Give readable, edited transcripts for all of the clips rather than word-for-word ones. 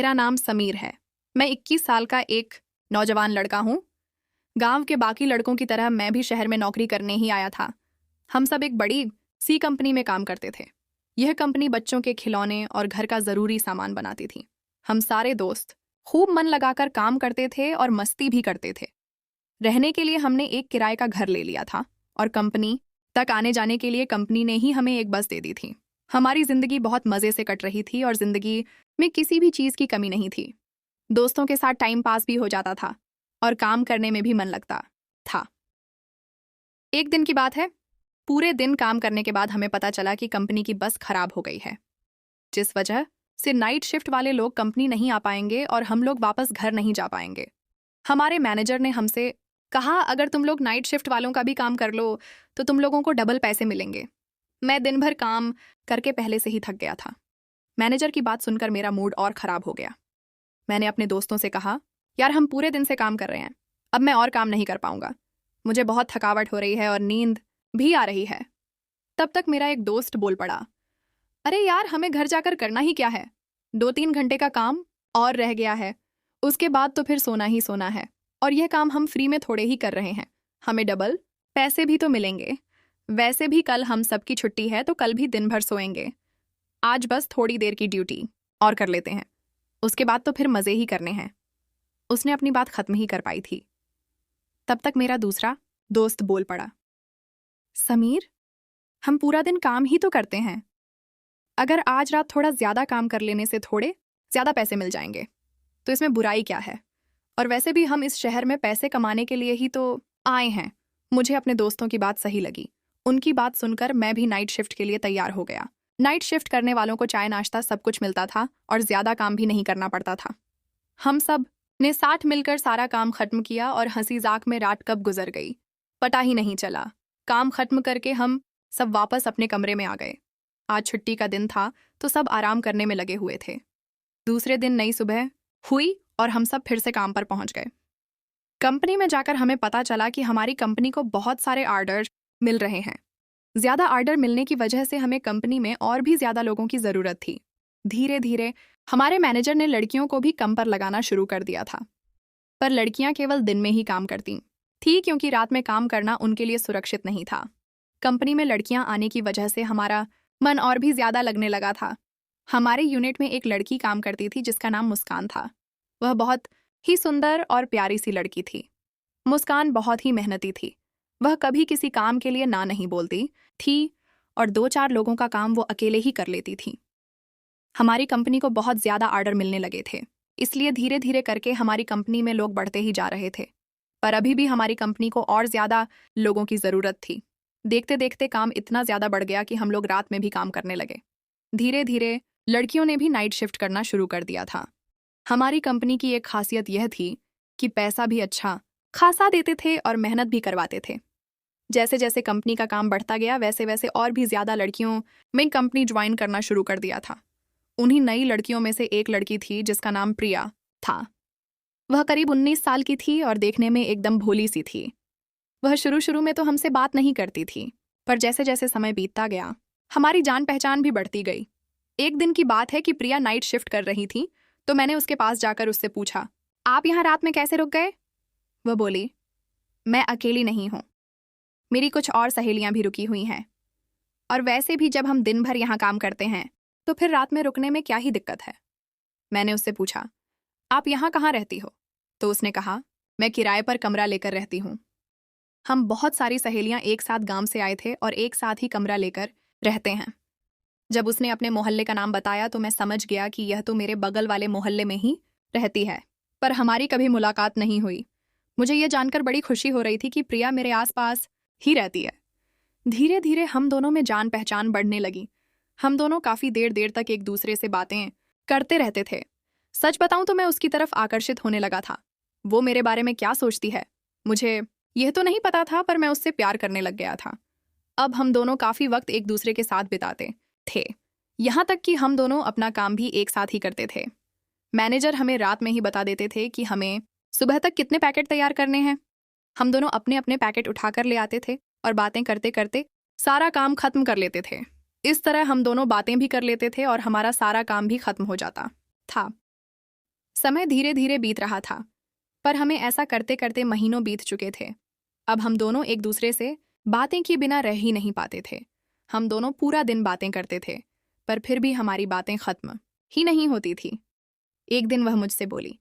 मेरा नाम समीर है। मैं 21 साल का एक नौजवान लड़का हूँ। गांव के बाकी लड़कों की तरह मैं भी शहर में नौकरी करने ही आया था। हम सब एक बड़ी सी कंपनी में काम करते थे। यह कंपनी बच्चों के खिलौने और घर का ज़रूरी सामान बनाती थी। हम सारे दोस्त खूब मन लगाकर काम करते थे और मस्ती भी करते थे। रहने के लिए हमने एक किराए का घर ले लिया था और कंपनी तक आने जाने के लिए कंपनी ने ही हमें एक बस दे दी थी। हमारी जिंदगी बहुत मज़े से कट रही थी और जिंदगी में किसी भी चीज़ की कमी नहीं थी। दोस्तों के साथ टाइम पास भी हो जाता था और काम करने में भी मन लगता था। एक दिन की बात है, पूरे दिन काम करने के बाद हमें पता चला कि कंपनी की बस खराब हो गई है, जिस वजह से नाइट शिफ्ट वाले लोग कंपनी नहीं आ पाएंगे और हम लोग वापस घर नहीं जा पाएंगे। हमारे मैनेजर ने हमसे कहा, अगर तुम लोग नाइट शिफ्ट वालों का भी काम कर लो तो तुम लोगों को डबल पैसे मिलेंगे। मैं दिन भर काम करके पहले से ही थक गया था। मैनेजर की बात सुनकर मेरा मूड और खराब हो गया। मैंने अपने दोस्तों से कहा, यार हम पूरे दिन से काम कर रहे हैं, अब मैं और काम नहीं कर पाऊंगा। मुझे बहुत थकावट हो रही है और नींद भी आ रही है। तब तक मेरा एक दोस्त बोल पड़ा, अरे यार हमें घर जाकर करना ही क्या है, 2-3 घंटे का काम और रह गया है, उसके बाद तो फिर सोना ही सोना है। और यह काम हम फ्री में थोड़े ही कर रहे हैं, हमें डबल पैसे भी तो मिलेंगे। वैसे भी कल हम सबकी छुट्टी है तो कल भी दिन भर सोएंगे। आज बस थोड़ी देर की ड्यूटी और कर लेते हैं, उसके बाद तो फिर मज़े ही करने हैं। उसने अपनी बात खत्म ही कर पाई थी, तब तक मेरा दूसरा दोस्त बोल पड़ा, समीर हम पूरा दिन काम ही तो करते हैं, अगर आज रात थोड़ा ज़्यादा काम कर लेने से थोड़े ज़्यादा पैसे मिल जाएंगे तो इसमें बुराई क्या है। और वैसे भी हम इस शहर में पैसे कमाने के लिए ही तो आए हैं। मुझे अपने दोस्तों की बात सही लगी। उनकी बात सुनकर मैं भी नाइट शिफ्ट के लिए तैयार हो गया। नाइट शिफ्ट करने वालों को चाय नाश्ता सब कुछ मिलता था और ज़्यादा काम भी नहीं करना पड़ता था। हम सब ने साथ मिलकर सारा काम खत्म किया और हंसी जाक में रात कब गुजर गई पता ही नहीं चला। काम खत्म करके हम सब वापस अपने कमरे में आ गए। आज छुट्टी का दिन था तो सब आराम करने में लगे हुए थे। दूसरे दिन नई सुबह हुई और हम सब फिर से काम पर पहुंच गए। कंपनी में जाकर हमें पता चला कि हमारी कंपनी को बहुत सारे ऑर्डर मिल रहे हैं। ज़्यादा ऑर्डर मिलने की वजह से हमें कंपनी में और भी ज़्यादा लोगों की ज़रूरत थी। धीरे धीरे हमारे मैनेजर ने लड़कियों को भी कम पर लगाना शुरू कर दिया था। पर लड़कियां केवल दिन में ही काम करती थी क्योंकि रात में काम करना उनके लिए सुरक्षित नहीं था। कंपनी में लड़कियां आने की वजह से हमारा मन और भी ज़्यादा लगने लगा था। हमारे यूनिट में एक लड़की काम करती थी जिसका नाम मुस्कान था। वह बहुत ही सुंदर और प्यारी सी लड़की थी। मुस्कान बहुत ही मेहनती थी। वह कभी किसी काम के लिए ना नहीं बोलती थी और 2-4 लोगों का काम वो अकेले ही कर लेती थी। हमारी कंपनी को बहुत ज़्यादा ऑर्डर मिलने लगे थे, इसलिए धीरे धीरे करके हमारी कंपनी में लोग बढ़ते ही जा रहे थे। पर अभी भी हमारी कंपनी को और ज़्यादा लोगों की ज़रूरत थी। देखते देखते काम इतना ज़्यादा बढ़ गया कि हम लोग रात में भी काम करने लगे। धीरे धीरे लड़कियों ने भी नाइट शिफ्ट करना शुरू कर दिया था। हमारी कंपनी की एक खासियत यह थी कि पैसा भी अच्छा खासा देते थे और मेहनत भी करवाते थे। जैसे जैसे कंपनी का काम बढ़ता गया वैसे वैसे और भी ज़्यादा लड़कियों में कंपनी ज्वाइन करना शुरू कर दिया था। उन्हीं नई लड़कियों में से एक लड़की थी जिसका नाम प्रिया था। वह करीब 19 साल की थी और देखने में एकदम भोली सी थी। वह शुरू शुरू में तो हमसे बात नहीं करती थी, पर जैसे जैसे समय बीतता गया हमारी जान पहचान भी बढ़ती गई। एक दिन की बात है कि प्रिया नाइट शिफ्ट कर रही थी तो मैंने उसके पास जाकर उससे पूछा, आप यहाँ रात में कैसे रुक गए? वह बोली, मैं अकेली नहीं हूँ, मेरी कुछ और सहेलियाँ भी रुकी हुई हैं। और वैसे भी जब हम दिन भर यहाँ काम करते हैं तो फिर रात में रुकने में क्या ही दिक्कत है। मैंने उससे पूछा, आप यहाँ कहाँ रहती हो? तो उसने कहा, मैं किराए पर कमरा लेकर रहती हूँ। हम बहुत सारी सहेलियाँ एक साथ गांव से आए थे और एक साथ ही कमरा लेकर रहते हैं। जब उसने अपने मोहल्ले का नाम बताया तो मैं समझ गया कि यह तो मेरे बगल वाले मोहल्ले में ही रहती है, पर हमारी कभी मुलाकात नहीं हुई। मुझे यह जानकर बड़ी खुशी हो रही थी कि प्रिया मेरे आसपास ही रहती है। धीरे धीरे हम दोनों में जान पहचान बढ़ने लगी। हम दोनों काफ़ी देर देर तक एक दूसरे से बातें करते रहते थे। सच बताऊं तो मैं उसकी तरफ आकर्षित होने लगा था। वो मेरे बारे में क्या सोचती है मुझे यह तो नहीं पता था, पर मैं उससे प्यार करने लग गया था। अब हम दोनों काफ़ी वक्त एक दूसरे के साथ बिताते थे, यहाँ तक कि हम दोनों अपना काम भी एक साथ ही करते थे। मैनेजर हमें रात में ही बता देते थे कि हमें सुबह तक कितने पैकेट तैयार करने हैं। हम दोनों अपने अपने पैकेट उठाकर ले आते थे और बातें करते करते सारा काम खत्म कर लेते थे। इस तरह हम दोनों बातें भी कर लेते थे और हमारा सारा काम भी खत्म हो जाता था। समय धीरे धीरे बीत रहा था, पर हमें ऐसा करते करते महीनों बीत चुके थे। अब हम दोनों एक दूसरे से बातें किए बिना रह ही नहीं पाते थे। हम दोनों पूरा दिन बातें करते थे, पर फिर भी हमारी बातें खत्म ही नहीं होती थी। एक दिन वह मुझसे बोली,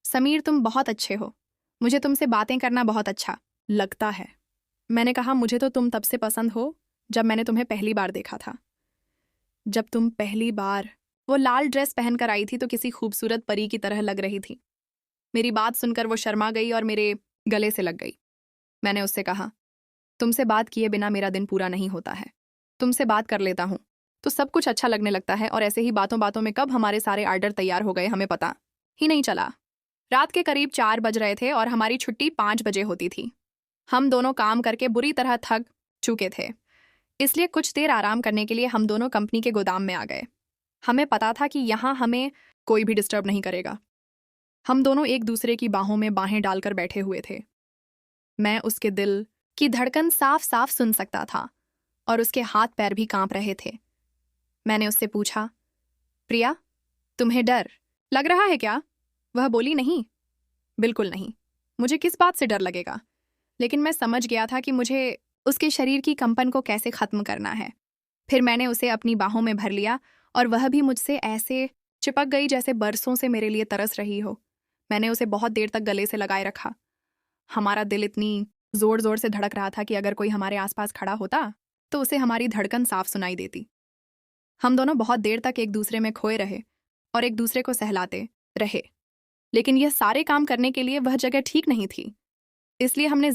समीर तुम बहुत अच्छे हो, मुझे तुमसे बातें करना बहुत अच्छा लगता है। मैंने कहा, मुझे तो तुम तब से पसंद हो जब मैंने तुम्हें पहली बार देखा था। जब तुम पहली बार वो लाल ड्रेस पहनकर आई थी तो किसी खूबसूरत परी की तरह लग रही थी। मेरी बात सुनकर वो शर्मा गई और मेरे गले से लग गई। मैंने उससे कहा, तुमसे बात किए बिना मेरा दिन पूरा नहीं होता है। तुमसे बात कर लेता हूँ तो सब कुछ अच्छा लगने लगता है, और ऐसे ही बातों बातों में कब हमारे सारे आर्डर तैयार हो गए हमें पता ही नहीं चला। रात के करीब 4 बज रहे थे और हमारी छुट्टी 5 बजे होती थी। हम दोनों काम करके बुरी तरह थक चुके थे, इसलिए कुछ देर आराम करने के लिए हम दोनों कंपनी के गोदाम में आ गए। हमें पता था कि यहाँ हमें कोई भी डिस्टर्ब नहीं करेगा। हम दोनों एक दूसरे की बाहों में बाहें डालकर बैठे हुए थे। मैं उसके दिल की धड़कन साफ साफ सुन सकता था और उसके हाथ पैर भी कांप रहे थे। मैंने उससे पूछा, प्रिया, तुम्हें डर लग रहा है क्या? वह बोली, नहीं, बिल्कुल नहीं, मुझे किस बात से डर लगेगा। लेकिन मैं समझ गया था कि मुझे उसके शरीर की कंपन को कैसे खत्म करना है। फिर मैंने उसे अपनी बाहों में भर लिया और वह भी मुझसे ऐसे चिपक गई जैसे बरसों से मेरे लिए तरस रही हो। मैंने उसे बहुत देर तक गले से लगाए रखा। हमारा दिल इतनी जोर जोर से धड़क रहा था कि अगर कोई हमारे आसपास खड़ा होता तो उसे हमारी धड़कन साफ सुनाई देती। हम दोनों बहुत देर तक एक दूसरे में खोए रहे और एक दूसरे को सहलाते रहे, लेकिन यह सारे काम करने के लिए वह जगह ठीक नहीं थी। इसलिए हमने